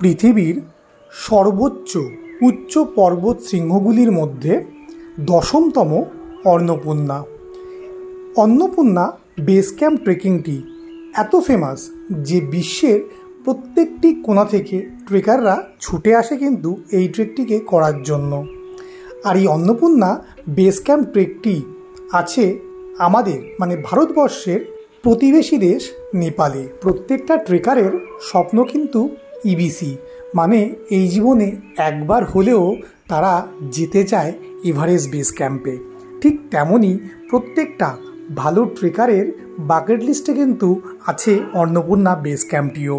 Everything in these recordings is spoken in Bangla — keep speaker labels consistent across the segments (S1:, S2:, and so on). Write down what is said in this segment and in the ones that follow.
S1: পৃথিবীর সর্বোচ্চ উচ্চ পর্বত শৃঙ্গগুলির মধ্যে 10তম অন্নপূর্ণা। অন্নপূর্ণা বেস ক্যাম্প ট্রেকিংটি এত ফেমাস যে বিশ্বের প্রত্যেকটি কোণা থেকে ট্রেকাররা ছুটে আসে কিন্তু এই ট্রেকটিকে করার জন্য। আর এই অন্নপূর্ণা বেস ক্যাম্প ট্রেকটি আছে আমাদের ভারতবর্ষের প্রতিবেশী দেশ নেপালে। প্রত্যেকটা ট্রেকারের স্বপ্ন কিন্তু ইবিসি, এই জীবনে একবার হলেও তারা যেতে চায় এভারেস্ট বেস ক্যাম্পে। ঠিক তেমনই প্রত্যেকটা ভালো ট্রেকারের বাকেট লিস্টে কিন্তু আছে অন্নপূর্ণা বেস ক্যাম্পটিও।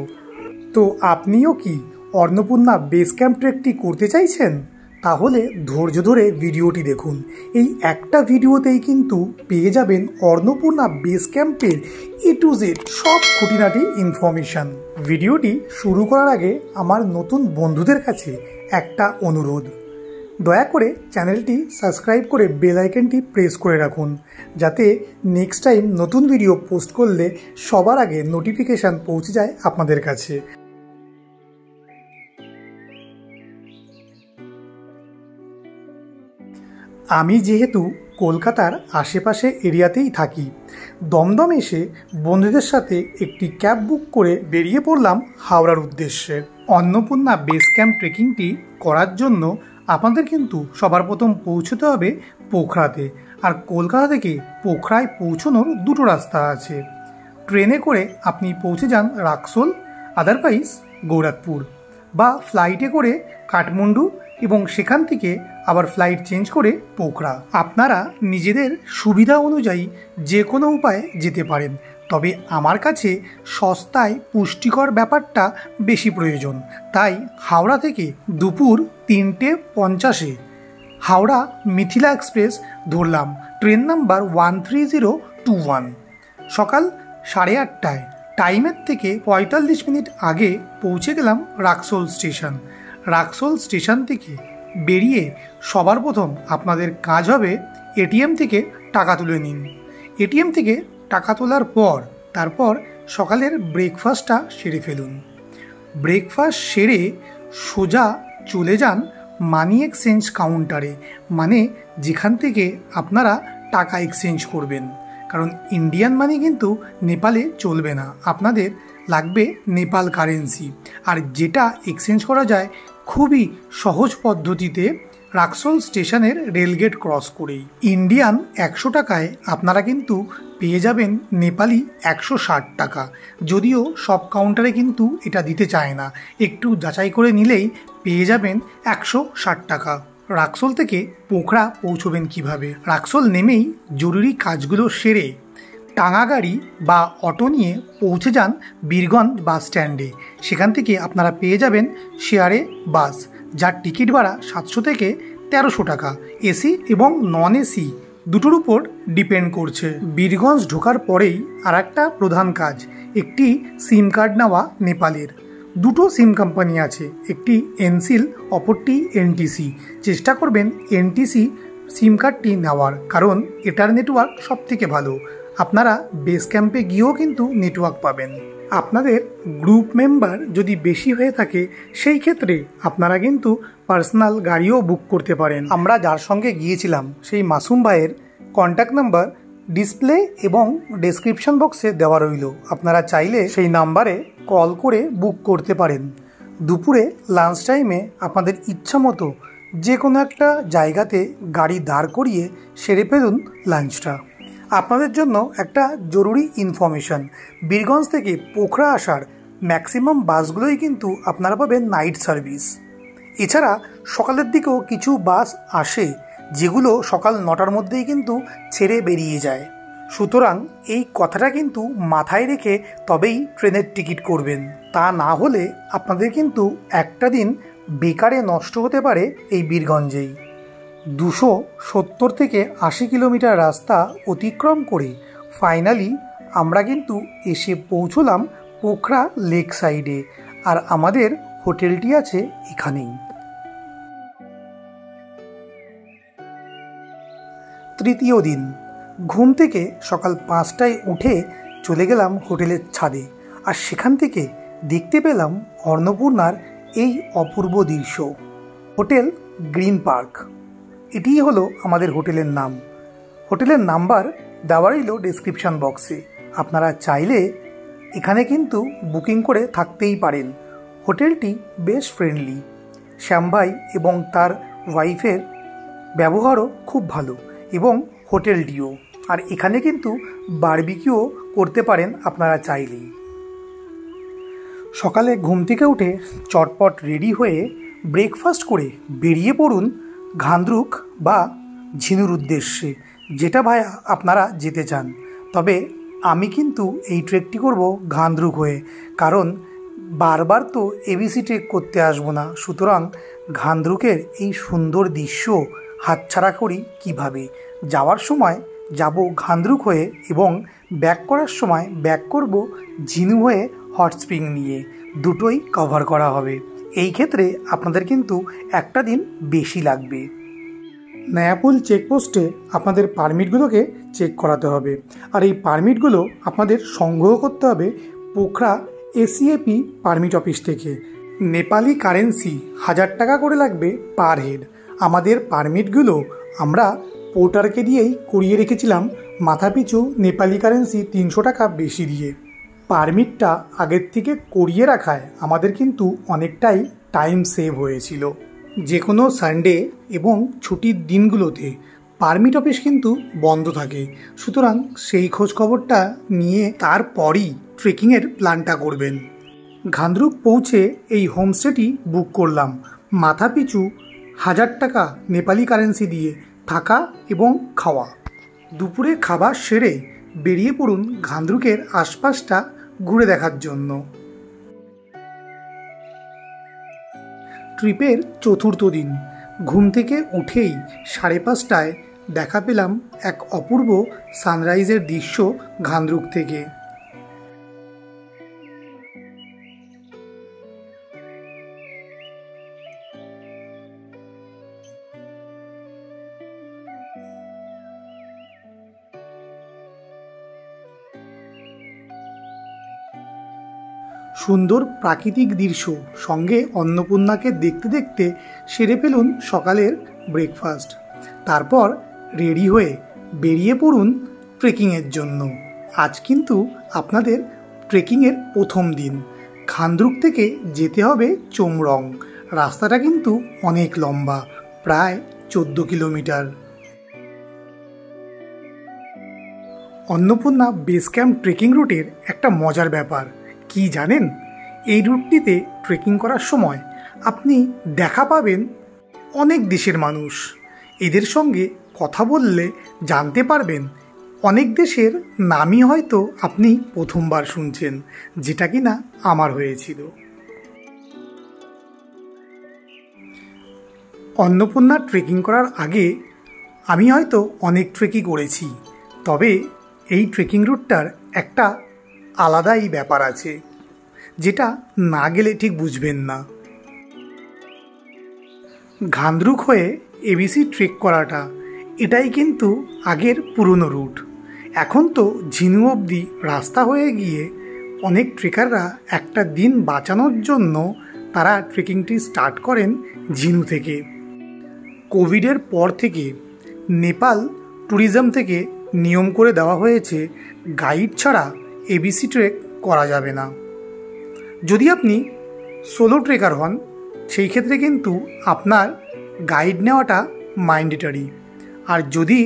S1: তো আপনিও কি অন্নপূর্ণা বেস ক্যাম্প ট্রেকটি করতে চাইছেন? তাহলে ধৈর্য ধরে ভিডিওটি দেখুন। এই একটা ভিডিওতেই কিন্তু পেয়ে যাবেন অন্নপূর্ণা বেস ক্যাম্পের A to Z সব খুঁটিনাটি ইনফরমেশান। ভিডিওটি শুরু করার আগে আমার নতুন বন্ধুদের কাছে একটা অনুরোধ, দয়া করে চ্যানেলটি সাবস্ক্রাইব করে বেল আইকনটি প্রেস করে রাখুন, যাতে নেক্সট টাইম নতুন ভিডিও পোস্ট করলে সবার আগে নোটিফিকেশান পৌঁছে যায় আপনাদের কাছে। আমি যেহেতু কলকাতার আশেপাশে এরিয়াতেই থাকি, দমদম এসে বন্ধুদের সাথে একটি ক্যাব বুক করে বেরিয়ে পড়লাম হাওড়ার উদ্দেশ্যে। অন্নপূর্ণা বেস ক্যাম্প ট্রেকিংটি করার জন্য আপনাদের কিন্তু সবার প্রথম পৌঁছতে হবে পোখরাতে। আর কলকাতা থেকে পোখরায় পৌঁছানোর দুটো রাস্তা আছে। ট্রেনে করে আপনি পৌঁছে যান রাক্সোল, আদারওয়াইজ গৌরাতপুর, বা ফ্লাইটে করে কাঠমান্ডু এবং সেখান থেকে আবার ফ্লাইট চেঞ্জ করে পোখরা। আপনারা নিজেদের সুবিধা অনুযায়ী যে কোনো উপায়ে যেতে পারেন, তবে আমার কাছে সস্তায় পুষ্টিকর ব্যাপারটা বেশি প্রয়োজন। তাই হাওড়া থেকে দুপুর 3:50 হাওড়া মিথিলা এক্সপ্রেস ধরলাম, ট্রেন নাম্বার 13021। সকাল 8:30 টাইমের থেকে 45 মিনিট আগে পৌঁছে গেলাম রাক্সোল স্টেশন। রাক্সোল স্টেশন থেকে বেরিয়ে সবার প্রথম আপনাদের কাজ হবে এটিএম থেকে টাকা তুলে নিন। এটিএম থেকে টাকা তোলার পর তারপর সকালের ব্রেকফাস্টটা সেরে ফেলুন। ব্রেকফাস্ট সেরে সোজা চলে যান মানি এক্সচেঞ্জ কাউন্টারে, যেখান থেকে আপনারা টাকা এক্সচেঞ্জ করবেন। কারণ ইন্ডিয়ান মানি কিন্তু নেপালে চলবে না, আপনাদের লাগবে নেপাল কারেন্সি। আর যেটা এক্সচেঞ্জ করা যায় খুবই সহজ পদ্ধতিতে রাক্সোল স্টেশনের রেলগেট ক্রস করেই। ইন্ডিয়ান 100 টাকায় আপনারা কিন্তু পেয়ে যাবেন নেপালি 160 টাকা। যদিও সব কাউন্টারে কিন্তু এটা দিতে চায় না, একটু যাচাই করে নিলেই পেয়ে যাবেন 160 টাকা। রাক্সোল থেকে পোখরা পৌঁছবেন কিভাবে? রাক্সোল নেমেই জরুরি কাজগুলো সেরে টাঙা গাড়ি বা অটো নিয়ে পৌঁছে যান বীরগঞ্জ বাস স্ট্যান্ডে। সেখান থেকে আপনারা পেয়ে যাবেন শেয়ারে বাস, যার টিকিট ভাড়া 700 থেকে 1300 টাকা। এসি এবং নন এসি দুটোর উপর ডিপেন্ড করছে। বীরগঞ্জ ঢোকার পরেই আর একটা প্রধান কাজ, একটি সিম কার্ড নেওয়া নেপালের। দুটো সিম কোম্পানি আছে, একটি এনসিল, অপরটি এনটিসি। চেষ্টা করবেন এনটিসি সিম কার্ডটি নেওয়ার, কারণ এটার নেটওয়ার্ক সব থেকে ভালো। আপনারা বেস ক্যাম্পে গিয়েও কিন্তু নেটওয়ার্ক পাবেন। আপনাদের গ্রুপ মেম্বার যদি বেশি হয়ে থাকে সেই ক্ষেত্রে আপনারা কিন্তু পার্সোনাল গাড়িও বুক করতে পারেন। আমরা যার সঙ্গে গিয়েছিলাম সেই মাসুম ভাইয়ের কন্ট্যাক্ট নাম্বার ডিসপ্লে এবং ডেসক্রিপশন বক্সে দেওয়া রইল, আপনারা চাইলে সেই নাম্বারে কল করে বুক করতে পারেন। দুপুরে লাঞ্চ টাইমে আপনাদের ইচ্ছা মতো যে কোনো একটা জায়গাতে গাড়ি দাঁড় করিয়ে সেরে ফেলুন লাঞ্চটা। আপনাদের জন্য একটা জরুরি ইনফরমেশান, বীরগঞ্জ থেকে পোখরা আসার ম্যাক্সিমাম বাসগুলোই কিন্তু আপনারা পাবেন নাইট সার্ভিস। এছাড়া সকালের দিকেও কিছু বাস আসে যেগুলো সকাল 9টার মধ্যেই কিন্তু ছেড়ে বেরিয়ে যায়। সুতরাং এই কথাটা কিন্তু মাথায় রেখে তবেই ট্রেনের টিকিট করবেন, তা না হলে আপনাদের কিন্তু একটা দিন বেকারে নষ্ট হতে পারে এই বীরগঞ্জেই। 270 থেকে 80 কিলোমিটার রাস্তা অতিক্রম করে ফাইনালি আমরা কিন্তু এসে পৌঁছলাম পোখরা লেক সাইডে, আর আমাদের হোটেলটি আছে এখানেই। তৃতীয় দিন ঘুম থেকে সকাল 5টায় উঠে চলে গেলাম হোটেলের ছাদে, আর সেখান থেকে দেখতে পেলাম অন্নপূর্ণার এই অপূর্ব দৃশ্য। হোটেল গ্রিন পার্ক, এটিই হলো আমাদের হোটেলের নাম। হোটেলের নাম্বার দেওয়া রইল ডেসক্রিপশন বক্সে। আপনারা চাইলে এখানে কিন্তু বুকিং করে থাকতেই পারেন। হোটেলটি বেশ ফ্রেন্ডলি। শ্যাম ভাই এবং তার ওয়াইফের ব্যবহারও খুব ভালো, এবং হোটেলটিও। আর এখানে কিন্তু বারবিকিউ করতে পারেন আপনারা চাইলেই। সকালে ঘুম থেকে উঠে চটপট রেডি হয়ে ব্রেকফাস্ট করে বেরিয়ে পড়ুন ঘান্দ্রুক বা ঝিনুর উদ্দেশ্যে, যেটা ভাইয়া আপনারা যেতে চান। তবে আমি কিন্তু এই ট্রেকটি করব ঘান্দ্রুক হয়ে, কারণ বারবার তো এবিসি ট্রেক করতে আসবো না। সুতরাং ঘান্দ্রুকের এই সুন্দর দৃশ্য হাতছাড়া করি কিভাবে। যাওয়ার সময় যাব ঘান্দ্রুক হয়ে, এবং ব্যাক করার সময় ব্যাক করব ঝিনু হয়ে হট স্প্রিং নিয়ে। দুটোই কভার করা হবে। এই ক্ষেত্রে আপনাদের কিন্তু একটা দিন বেশি লাগবে। নয়াপুল চেকপোস্টে আপনাদের পারমিটগুলোকে চেক করাতে হবে, আর এই পারমিটগুলো আপনাদের সংগ্রহ করতে হবে পোখরা এসিএপি পারমিট অফিস থেকে। নেপালি কারেন্সি 1000 টাকা করে লাগবে পার হেড। আমাদের পারমিটগুলো আমরা পোর্টারকে দিয়েই করিয়ে রেখেছিলাম মাথাপিছু নেপালি কারেন্সি 300 টাকা বেশি দিয়ে। পারমিটটা আগের থেকে করিয়ে রাখায় আমাদের কিন্তু অনেকটাই টাইম সেভ হয়েছিল। যে কোনো সানডে এবং ছুটির দিনগুলোতে পারমিট অফিস কিন্তু বন্ধ থাকে। সুতরাং সেই খোঁজখবরটা নিয়ে তারপরই ট্রেকিংয়ের প্ল্যানটা করবেন। ঘান্দ্রুক পৌঁছে এই হোমস্টেটি বুক করলাম মাথাপিছু 1000 টাকা নেপালি কারেন্সি দিয়ে, থাকা এবং খাওয়া। দুপুরে খাবার সেরে বেরিয়ে পড়ুন ঘান্দ্রুকের আশপাশটা ঘুরে দেখার জন্য। ট্রিপের চতুর্থ দিন ঘুম থেকে উঠেই 5:30টায় দেখা পেলাম এক অপূর্ব সানরাইজের দৃশ্য ঘান্দ্রুক থেকে। সুন্দর প্রাকৃতিক দৃশ্য সঙ্গে অন্নপূর্ণাকে দেখতে দেখতে সেরে ফেলুন সকালের ব্রেকফাস্ট। তারপর রেডি হয়ে বেরিয়ে পড়ুন ট্রেকিংয়ের জন্য। আজ কিন্তু আপনাদের ট্রেকিংয়ের প্রথম দিন। ঘান্দ্রুক থেকে যেতে হবে চোমরং। রাস্তাটা কিন্তু অনেক লম্বা, প্রায় 14 kilometre. Annapurna base camp trekking রুটের একটা মজার ব্যাপার কি জানেন? এই রুটটিতে ট্রেকিং করার সময় আপনি দেখা পাবেন অনেক দেশের মানুষ। এদের সঙ্গে কথা বললে জানতে পারবেন অনেক দেশের নামই হয়তো আপনি প্রথমবার শুনছেন, যেটা কিনা আমার হয়েছিল। অন্নপূর্ণা ট্রেকিং করার আগে আমি হয়তো অনেক ট্রেকিং করেছি, তবে এই ট্রেকিং রুটটার একটা আলাদাই ব্যাপার আছে, যেটা না গেলে ঠিক বুঝবেন না। ঘান্দ্রুক হয়ে এবিসি ট্রেক করাটা এটাই কিন্তু আগের পুরনো রুট। এখন তো ঝিনু অবধি রাস্তা হয়ে গিয়ে অনেক ট্রেকাররা একটা দিন বাঁচানোর জন্য তারা ট্রেকিংটি স্টার্ট করেন ঝিনু থেকে। কোভিডের পর থেকে নেপাল ট্যুরিজম থেকে নিয়ম করে দেওয়া হয়েছে গাইড ছাড়া এবিসি ট্রেক করা যাবে না। যদি আপনি সোলো ট্রেকার হন সেই ক্ষেত্রে কিন্তু আপনার গাইড নেওয়াটা ম্যান্ডেটরি। আর যদি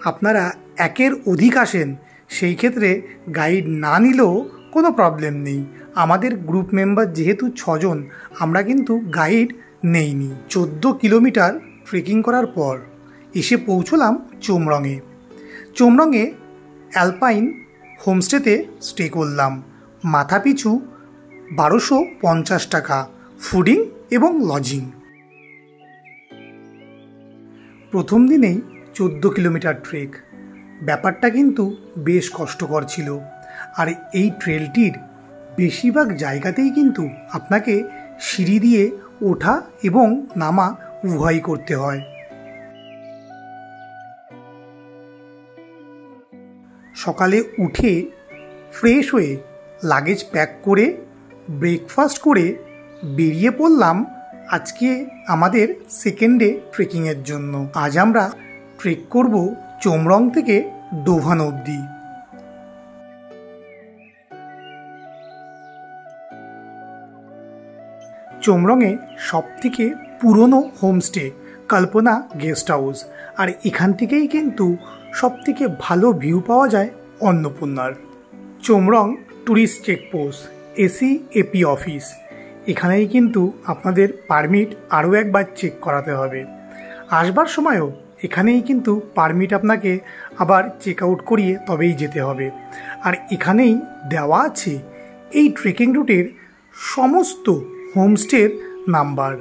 S1: আপনারা একের অধিক আসেন সেই ক্ষেত্রে গাইড না নিলেও কোনো প্রবলেম নেই। আমাদের গ্রুপ মেম্বার যেহেতু 6 জন, আমরা কিন্তু গাইড নেইনি। 14 কিলোমিটার ট্রেকিং করার পর এসে পৌঁছলাম চোমরংয়ে। চোমরংয়ে অ্যালপাইন হোমস্টেতে স্টে করলাম। মাথাপিছু 1250 টাকা ফুডিং এবং লজিং। প্রথম দিনেই 14 কিলোমিটার ট্রেক, ব্যাপারটা কিন্তু বেশ কষ্টকর ছিল। আর এই ট্রেলটির বেশিরভাগ জায়গাতেই কিন্তু আপনাকে সিঁড়ি দিয়ে ওঠা এবং নামা উভয়ই করতে হয়। সকালে উঠে ফ্রেশ হয়ে লাগেজ প্যাক করে ব্রেকফাস্ট করে বেরিয়ে পড়লাম আজকে আমাদের সেকেন্ড ডে ট্রেকিংয়ের জন্য। আজ আমরা ট্রেক করব চোমরং থেকে ডোভান অবধি। চোমরংয়ে সবথেকে পুরনো হোমস্টে কল্পনা গেস্ট হাউস, আর এখান থেকেই কিন্তু সবথেকে ভালো ভিউ পাওয়া যায় অন্নপূর্ণার। Chhomrong tourist checkpost, AC AP office, এখানেই কিন্তু আপনাদের পারমিট আরও একবার চেক করাতে হবে। আসবার সময়ও এখানেই কিন্তু পারমিট আপনাকে আবার চেক আউট করিয়ে তবেই যেতে হবে। আর এখানেই দেওয়া আছে এই ট্রেকিং রুটের সমস্ত হোমস্টের নাম্বার,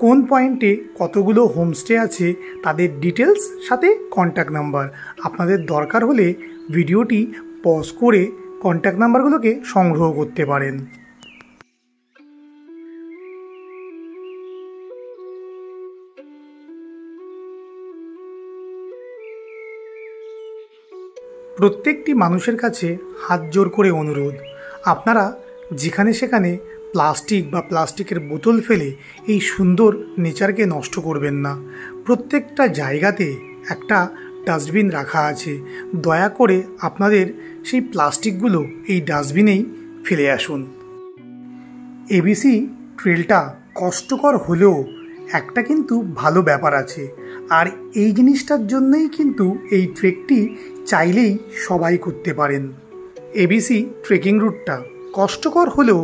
S1: কোন পয়েন্টে কতগুলো হোমস্টে আছে তাদের ডিটেলস, সাথে কন্ট্যাক্ট নাম্বার। আপনাদের দরকার হলে ভিডিওটি পজ করে কন্ট্যাক্ট নাম্বারগুলোকে সংগ্রহ করতে পারেন। প্রত্যেকটি মানুষের কাছে হাত জোর করে অনুরোধ, আপনারা যেখানে সেখানে প্লাস্টিক বা প্লাস্টিকের বোতল ফেলে এই সুন্দর নেচারকে নষ্ট করবেন না। প্রত্যেকটা জায়গাতে একটা ডাস্টবিন রাখা আছে, দয়া করে আপনাদের সেই প্লাস্টিকগুলো এই ডাস্টবিনেই ফেলে আসুন। এবিসি ট্রেলটা কষ্টকর হলেও একটা কিন্তু ভালো ব্যাপার আছে, আর এই জিনিসটার জন্যই কিন্তু এই ট্রেকটি চাইলেই সবাই করতে পারেন। এবিসি ট্রেকিং রুটটা কষ্টকর হলেও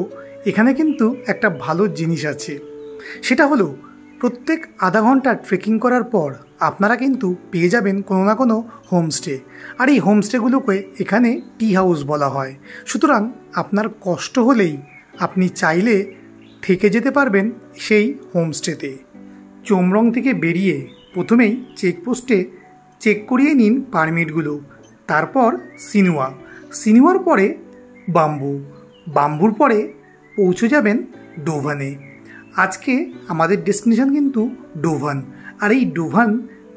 S1: এখানে কিন্তু একটা ভালো জিনিস আছে, সেটা হলো প্রত্যেক আধা ঘন্টা ট্রেকিং করার পর আপনারা কিন্তু পেয়ে যাবেন কোনো না কোনো হোমস্টে, আর এই হোমস্টেগুলোকে এখানে টি হাউস বলা হয়। সুতরাং আপনার কষ্ট হলেই আপনি চাইলে থেকে যেতে পারবেন সেই হোমস্টেতে। চোমরং থেকে বেরিয়ে প্রথমেই চেকপোস্টে চেক করিয়ে নিন পারমিটগুলো, তারপর সিনুয়ার পরে বাম্বুর পরে পৌঁছে যাবেন ডোভানে। আজকে আমাদের ডেস্টিনেশন কিন্তু ডোভান, আর এই ডোভান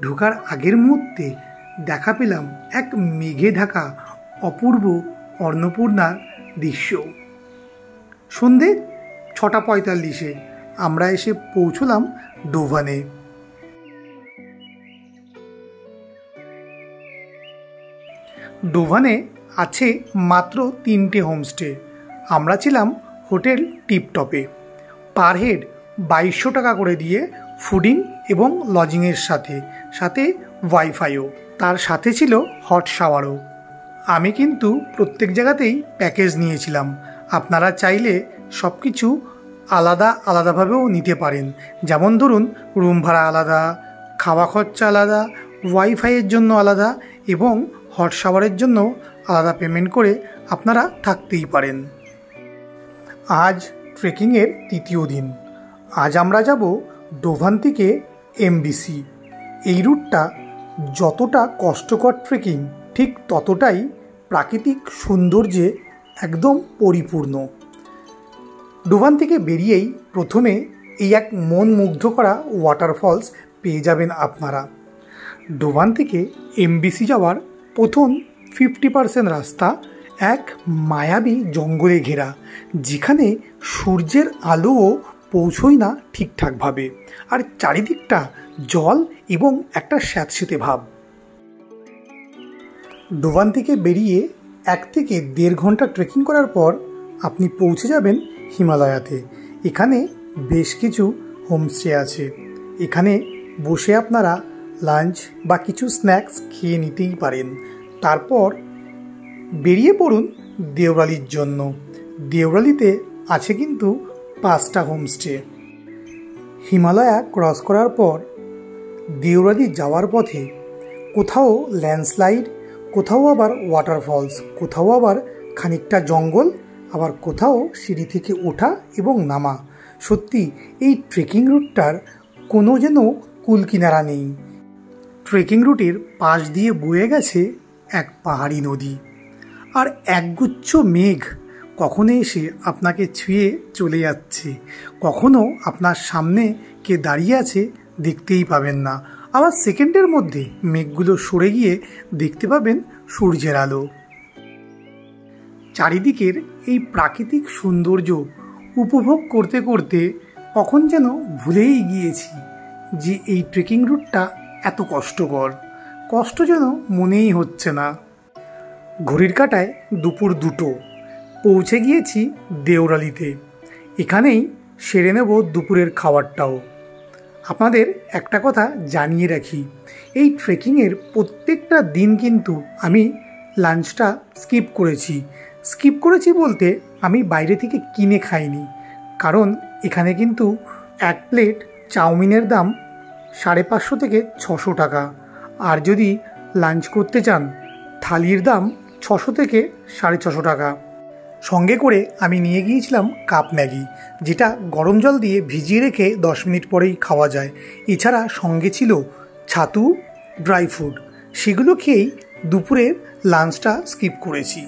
S1: ঢোকার আগের মুহূর্তে দেখা পেলাম এক মেঘে ঢাকা অপূর্ব অন্নপূর্ণার দৃশ্য। সন্ধে 6:45 আমরা এসে পৌঁছলাম ডোভানে। ডোভানে আছে মাত্র 3টে হোমস্টে। আমরা ছিলাম হোটেল টিপটপে, পার হেড 2200 টাকা করে দিয়ে ফুডিং এবং লজিংয়ের সাথে ওয়াইফাইও, তার সাথে ছিল হট শাওয়ারও। আমি কিন্তু প্রত্যেক জায়গাতেই প্যাকেজ নিয়েছিলাম, আপনারা চাইলে সব কিছু আলাদাভাবেও নিতে পারেন। যেমন ধরুন রুম ভাড়া আলাদা, খাওয়া খরচা আলাদা, ওয়াইফাইয়ের জন্য আলাদা এবং হট শাওয়ারের জন্য আলাদা পেমেন্ট করে আপনারা থাকতেই পারেন। আজ ট্রেকিংয়ের 3য় দিন। আজ আমরা যাব ডোভান থেকে এমবিসি। এই রুটটা যতটা কষ্টকর ট্রেকিং, ঠিক ততটাই প্রাকৃতিক সৌন্দর্যে একদম পরিপূর্ণ। ডোভান থেকে বেরিয়েই প্রথমে এই এক মন মুগ্ধ করা ওয়াটারফলস পেয়ে যাবেন আপনারা। ডোভান থেকে এমবিসি যাওয়ার প্রথম 50% রাস্তা এক মায়াবী জঙ্গলে ঘেরা, যেখানে সূর্যের আলোও পৌঁছয় না ঠিকঠাকভাবে, আর চারিদিকটা জল এবং একটা স্যাঁতসেঁতে ভাব। ডোভান থেকে বেরিয়ে 1 থেকে 1.5 ঘন্টা ট্রেকিং করার পর আপনি পৌঁছে যাবেন হিমালয়াতে। এখানে বেশ কিছু হোমস্টে আছে, এখানে বসে আপনারা লাঞ্চ বা কিছু স্ন্যাক্স খেয়ে নিতেই পারেন। তারপর বেরিয়ে পড়ুন দেওরালির জন্য। দেওরালিতে আছে কিন্তু 5টা হোমস্টে। হিমালয়া ক্রস করার পর দেওরালি যাওয়ার পথে কোথাও ল্যান্ডস্লাইড, কোথাও আবার ওয়াটারফলস, কোথাও আবার খানিকটা জঙ্গল, আবার কোথাও সিঁড়ি থেকে ওঠা এবং নামা। সত্যি এই ট্রেকিং রুটটার কোনো যেন কুলকিনারা নেই। ট্রেকিং রুটের পাশ দিয়ে বয়ে গেছে এক পাহাড়ি নদী, আর একগুচ্ছ মেঘ কখনো এসে আপনাকে ছুঁয়ে চলে যাচ্ছে, কখনো আপনার সামনে কে দাঁড়িয়ে আছে দেখতেই পাবেন না, আবার সেকেন্ডের মধ্যে মেঘগুলো সরে গিয়ে দেখতে পাবেন সূর্যের আলো। চারিদিকের এই প্রাকৃতিক সৌন্দর্য উপভোগ করতে করতে কখন যেন ভুলেই গিয়েছি যে এই ট্রেকিং রুটটা এত কষ্টকর। কষ্ট যেন মনেই হচ্ছে না। ঘড়ির কাঁটায় দুপুর 2টো। পৌঁছে গিয়েছি দেওরালিতে। এখানেই সেরে নেব দুপুরের খাবারটাও। আপনাদের একটা কথা জানিয়ে রাখি, এই ট্রেকিংয়ের প্রত্যেকটা দিন কিন্তু আমি লাঞ্চটা স্কিপ করেছি বলতে আমি বাইরে থেকে কিনে খাইনি, কারণ এখানে কিন্তু 1 প্লেট চাউমিনের দাম 550 থেকে 600 টাকা, আর যদি লাঞ্চ করতে চান থালির দাম 600 থেকে 650 টাকা। সঙ্গে করে আমি নিয়ে গিয়েছিলাম কাপ ম্যাগি, যেটা গরম জল দিয়ে ভিজিয়ে রেখে 10 মিনিট পরেই খাওয়া যায়। এছাড়া সঙ্গে ছিল ছাতু, ড্রাই ফ্রুট। সেগুলো খেয়েই দুপুরের লাঞ্চটা স্কিপ করেছি।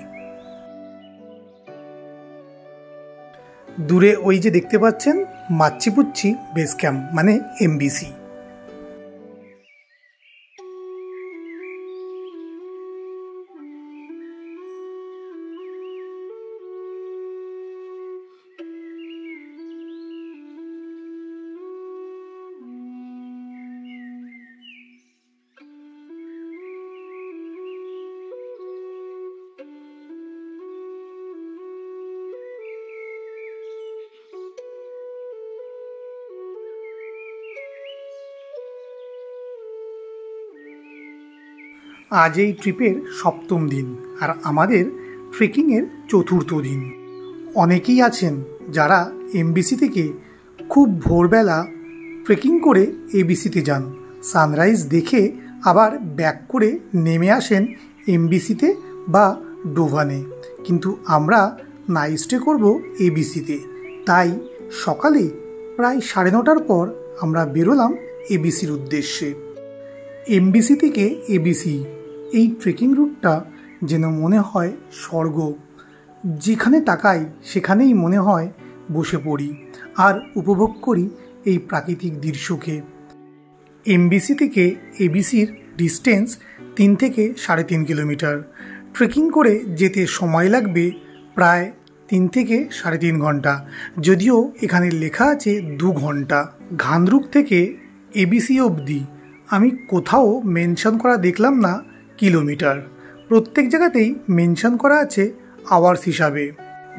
S1: দূরে ওই যে দেখতে পাচ্ছেন মাচ্চিপুচ্চি বেস ক্যাম্প মানে এমবিসি। আজ এই ট্রিপের 7ম দিন আর আমাদের ট্রেকিংয়ের 4র্থ দিন। অনেকেই আছেন যারা এমবিসি থেকে খুব ভোরবেলা ট্রেকিং করে এবিসিতে যান, সানরাইজ দেখে আবার ব্যাক করে নেমে আসেন এমবিসিতে বা ডোভানে। কিন্তু আমরা নাইট স্টে করব এবিসিতে, তাই সকালে প্রায় 9:30টার পর আমরা বেরোলাম এবিসির উদ্দেশ্যে। এমবিসি থেকে এবিসি এই ট্রেকিং রুটটা যেন মনে হয় স্বর্গ। যেখানে তাকাই সেখানেই মনে হয় বসে পড়ি আর উপভোগ করি এই প্রাকৃতিক দৃশ্যকে। এমবিসি থেকে এবিসির ডিস্টেন্স 3 থেকে 3.5 কিলোমিটার। ট্রেকিং করে যেতে সময় লাগবে প্রায় 3 থেকে 3.5 ঘন্টা, যদিও এখানে লেখা আছে 2 ঘন্টা। ঘান্দরুক থেকে এবিসি অবধি আমি কোথাও মেনশন করা দেখলাম না কিলোমিটার। প্রত্যেক জায়গাতেই মেনশন করা আছে আওয়ার্স হিসাবে।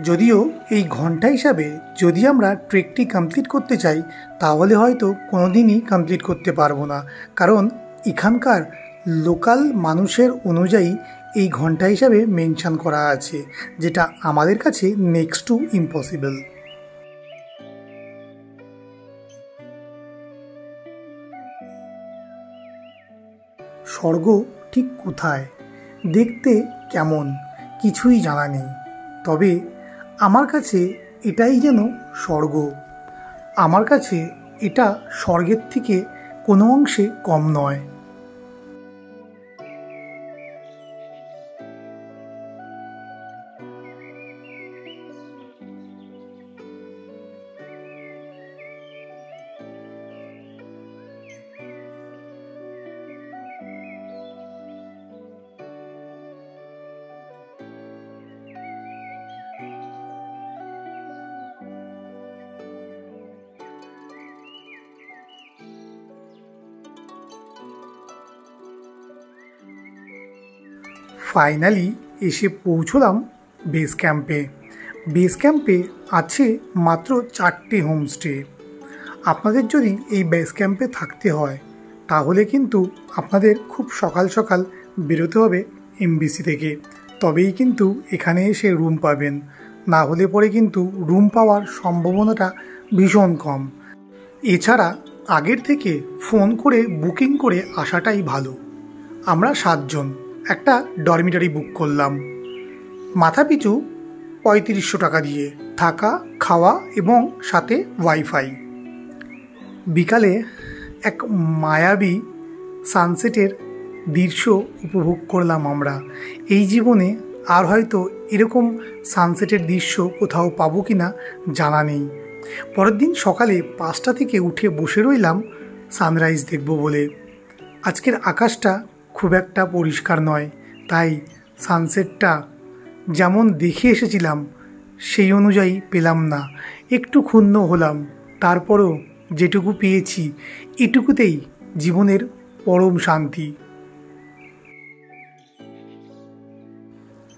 S1: যদিও এই ঘন্টা হিসাবে যদি আমরা ট্রেকটি কমপ্লিট করতে চাই তাহলে হয়তো কোনোদিনই কমপ্লিট করতে পারবো না, কারণ এখানকার লোকাল মানুষের অনুযায়ী এই ঘন্টা হিসাবে মেনশন করা আছে, যেটা আমাদের কাছে নেক্সট টু ইম্পসিবল। স্বর্গ ঠিক কোথায়, দেখতে কেমন কিছুই জানা নেই, তবে আমার কাছে এটাই যেন স্বর্গ। আমার কাছে এটা স্বর্গের থেকে কোনো অংশে কম নয়। ফাইনালি এসে পৌঁছলাম বেস ক্যাম্পে। বেস ক্যাম্পে আছে মাত্র 4টে হোমস্টে। আপনাদের যদি এই বেস ক্যাম্পে থাকতে হয় তাহলে কিন্তু আপনাদের খুব সকাল সকাল বেরোতে হবে এমবিসি থেকে, তবেই কিন্তু এখানে এসে রুম পাবেন। না হলে পরে কিন্তু রুম পাওয়ার সম্ভাবনাটা ভীষণ কম। এছাড়া আগের থেকে ফোন করে বুকিং করে আসাটাই ভালো। আমরা 7 জন একটা ডরমিটারি বুক করলাম, মাথাপিছু 3500 টাকা দিয়ে, থাকা খাওয়া এবং সাথে ওয়াইফাই। বিকালে এক মায়াবী সানসেটের দৃশ্য উপভোগ করলাম আমরা। এই জীবনে আর হয়তো এরকম সানসেটের দৃশ্য কোথাও পাবো কি না জানা নেই। পরের দিন সকালে 5টা থেকে উঠে বসে রইলাম সানরাইজ দেখব বলে। আজকের আকাশটা খুব একটা পরিষ্কার নয়, তাই সানসেটটা যেমন দেখে এসেছিলাম সেই অনুযায়ী পেলাম না। একটু ক্ষুণ্ণ হলাম, তারপরও যেটুকু পেয়েছি এটুকুতেই জীবনের পরম শান্তি।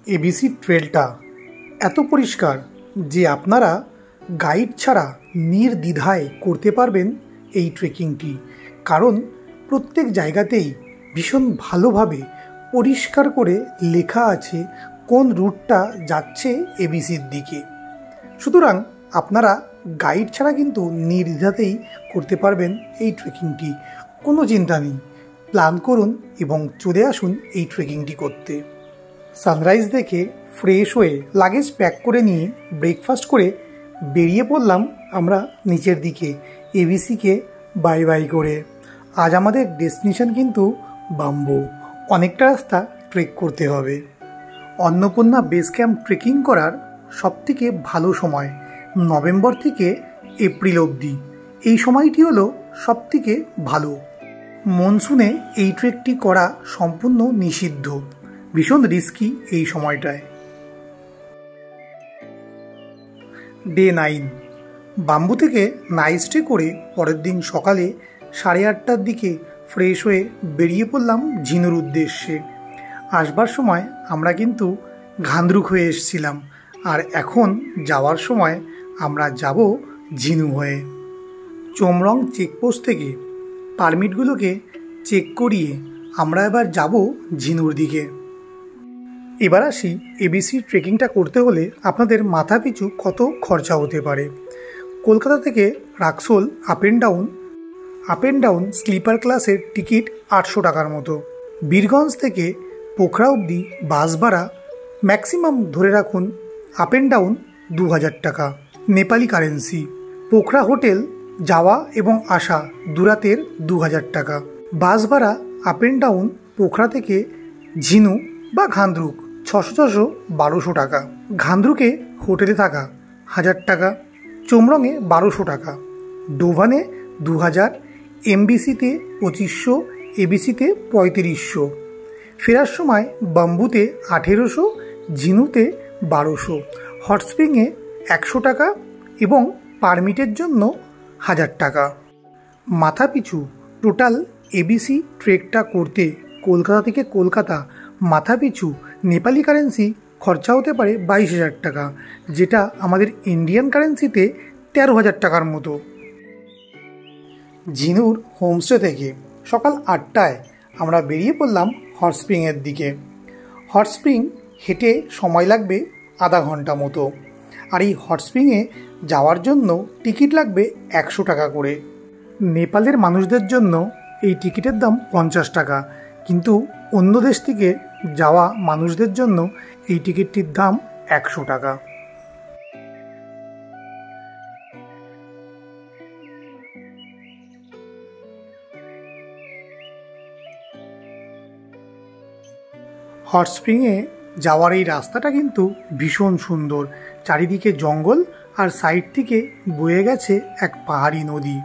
S1: এবিসি ট্রেলটা এত পরিষ্কার যে আপনারা গাইড ছাড়া নির্দ্বিধায় করতে পারবেন এই ট্রেকিংটি, কারণ প্রত্যেক জায়গাতেই ভীষণ ভালোভাবে পরিষ্কার করে লেখা আছে কোন রুটটা যাচ্ছে এবিসির দিকে। সুতরাং আপনারা গাইড ছাড়া কিন্তু নির্দ্বিধাতেই করতে পারবেন এই ট্রেকিংটি। কোনো চিন্তা নেই, প্ল্যান করুন এবং চলে আসুন এই ট্রেকিংটি করতে। সানরাইজ দেখে ফ্রেশ হয়ে লাগেজ প্যাক করে নিয়ে ব্রেকফাস্ট করে বেরিয়ে পড়লাম আমরা নিচের দিকে এবিসিকে বাই বাই করে। আজ আমাদের ডেস্টিনেশন কিন্তু বাম্বু, অনেকটা রাস্তা ট্রেক করতে হবে। অন্নপূর্ণা বেস ক্যাম্প ট্রেকিং করার সবথেকে ভালো সময় নভেম্বর থেকে এপ্রিল অবধি। এই সময়টি হলো সবথেকে ভালো। মনসুনে এই ট্রেকটি করা সম্পূর্ণ নিষিদ্ধ, ভীষণ রিস্কি এই সময়টায়। ডে 9 বাম্বু থেকে নাইট স্টে করে পরের দিন সকালে 8:30টার দিকে ফ্রেশ হয়ে বেরিয়ে পড়লাম ঝিনুর উদ্দেশ্যে। আসবার সময় আমরা কিন্তু ঘান্দ্রুক হয়ে এসেছিলাম, আর এখন যাওয়ার সময় আমরা যাব ঝিনু হয়ে। চোমরং চেকপোস্ট থেকে পারমিটগুলোকে চেক করিয়ে আমরা এবার যাব ঝিনুর দিকে। এবার আসি এবিসি ট্রেকিংটা করতে হলে আপনাদের মাথা পিছু কত খরচা হতে পারে। কলকাতা থেকে Raxaul up and down sleeper ক্লাসের টিকিট 800 টাকার মতো। বীরগঞ্জ থেকে পোখরা অবধি বাস ভাড়া ম্যাক্সিমাম ধরে রাখুন আপ অ্যান্ড ডাউন 2000 টাকা নেপালি কারেন্সি। পোখরা হোটেল যাওয়া এবং আসা দুরাতের 2000 টাকা। বাস ভাড়া আপ অ্যান্ড ডাউন পোখরা থেকে ঝিনু বা ঘান্দ্রুক 600-1200 টাকা। ঘান্দ্রুকে হোটেলে থাকা 1000 টাকা। চোমরঙে 1200 টাকা। ডোভানে 2000, এমবিসিতে 2500, এবিসিতে 3500। ফেরার সময় বাম্বুতে 1800, ঝিনুতে 1200, হট স্প্রিংয়ে 100 টাকা এবং পারমিটের জন্য 1000 টাকা। মাথা পিছু টোটাল এবিসি ট্রেকটা করতে কলকাতা থেকে কলকাতা মাথা পিছু নেপালি কারেন্সি খরচা হতে পারে 22,000 টাকা, যেটা আমাদের ইন্ডিয়ান কারেন্সিতে 13,000 টাকার মতো। ঝিনুর হোমস্টে থেকে সকাল 8টায় আমরা বেরিয়ে পড়লাম হট স্প্রিংয়ের দিকে। হট স্প্রিং হেঁটে সময় লাগবে আধা ঘন্টা মতো, আর এই হট স্প্রিংয়ে যাওয়ার জন্য টিকিট লাগবে 100 টাকা করে। নেপালের মানুষদের জন্য এই টিকিটের দাম 50 টাকা, কিন্তু অন্য দেশ থেকে যাওয়া মানুষদের জন্য এই টিকিটটির দাম 100 টাকা। হট স্প্রিংয়ে যাওয়ার এই রাস্তাটা কিন্তু ভীষণ সুন্দর। চারিদিকে জঙ্গল আর সাইড থেকে বয়ে গেছে এক পাহাড়ি নদী।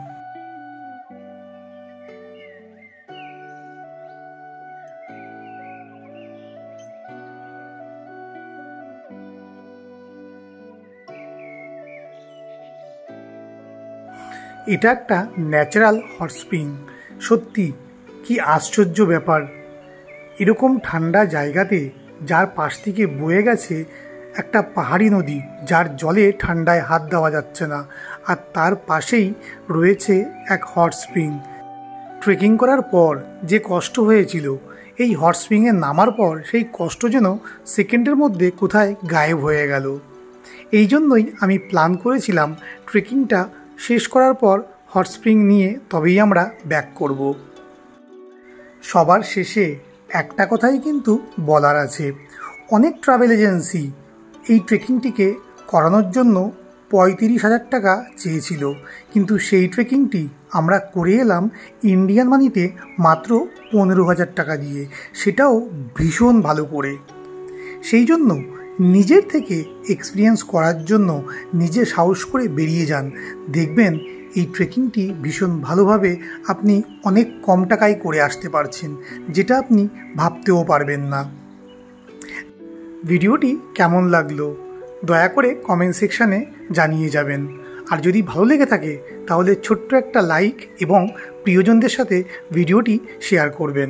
S1: এটা একটা ন্যাচারাল হট স্প্রিং। সত্যি কি আশ্চর্য ব্যাপার, এরকম ঠান্ডা জায়গাতে যার পাশ থেকে বয়ে গেছে একটা পাহাড়ি নদী, যার জলে ঠান্ডায় হাত দেওয়া যাচ্ছে না, আর তার পাশেই রয়েছে এক হট স্প্রিং। ট্রেকিং করার পর যে কষ্ট হয়েছিল, এই হট স্প্রিংয়ে নামার পর সেই কষ্ট যেন সেকেন্ডের মধ্যে কোথায় গায়েব হয়ে গেল। এই জন্যই আমি প্ল্যান করেছিলাম ট্রেকিংটা শেষ করার পর হট স্প্রিং নিয়ে তবেই আমরা ব্যাক করব। সবার শেষে একটা কথাই কিন্তু বলার আছে, অনেক ট্রাভেল এজেন্সি এই ট্রেকিংটিকে করানোর জন্য 35,000 টাকা চেয়েছিল, কিন্তু সেই ট্রেকিংটি আমরা করে এলাম ইন্ডিয়ান মানিতে মাত্র 15,000 টাকা দিয়ে, সেটাও ভীষণ ভালো করে। সেই জন্য নিজের থেকে এক্সপিরিয়েন্স করার জন্য নিজে সাহস করে বেরিয়ে যান, দেখবেন এই ট্রেকিংটি ভীষণ ভালোভাবে আপনি অনেক কম টাকায় করে আসতে পারছেন, যেটা আপনি ভাবতেও পারবেন না। ভিডিওটি কেমন লাগলো দয়া করে কমেন্ট সেকশানে জানিয়ে যাবেন। আর যদি ভালো লেগে থাকে তাহলে ছোট্ট একটা লাইক এবং প্রিয়জনদের সাথে ভিডিওটি শেয়ার করবেন।